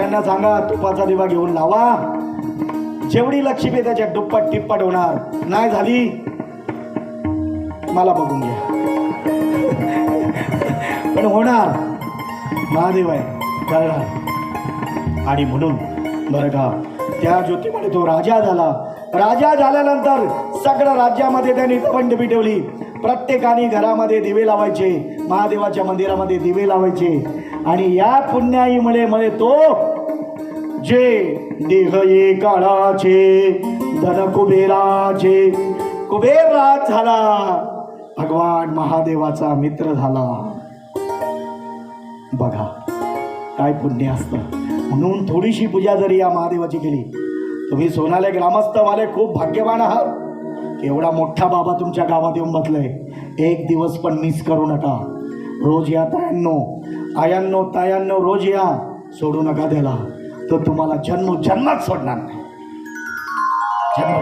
त्यांना सांगा तुपाचा दिवा घेऊन लावा, जेवढी लक्ष्मी त्याच्या दुप्पट तिप्पट होणार. नाही झाली मला बघून घ्या, पण होणार. महादेव आहे, करणार. आणि म्हणून बरं का त्या ज्योतीमध्ये तो राजा झाला. राजा झाल्यानंतर सगळ्या राज्यामध्ये त्यांनी दवंड पिटवली. प्रत्येकाने घरामध्ये दिवे लावायचे, महादेवाच्या मंदिरामध्ये दिवे लावायचे. आणि या पुण्याईमुळे मुळे तो जे देह ये काळाचे धन कुबेराचे कुबेर राज झाला, भगवान महादेवाचा मित्र झाला. बघा काय पुण्य असतं. म्हणून थोडीशी पूजा जरी या महादेवाची केली, तुम्ही सोनाले ग्रामस्थवाले खूप भाग्यवान आहात. एवढा मोठा बाबा तुमच्या गावात येऊन बसलाय. एक दिवस पण मिस करू नका. रोज या तायांनो, आयांनो, तायांनो, रोज या. सोडू नका त्याला, तो तुम्हाला जन्मात सोडणार नाही. जन्म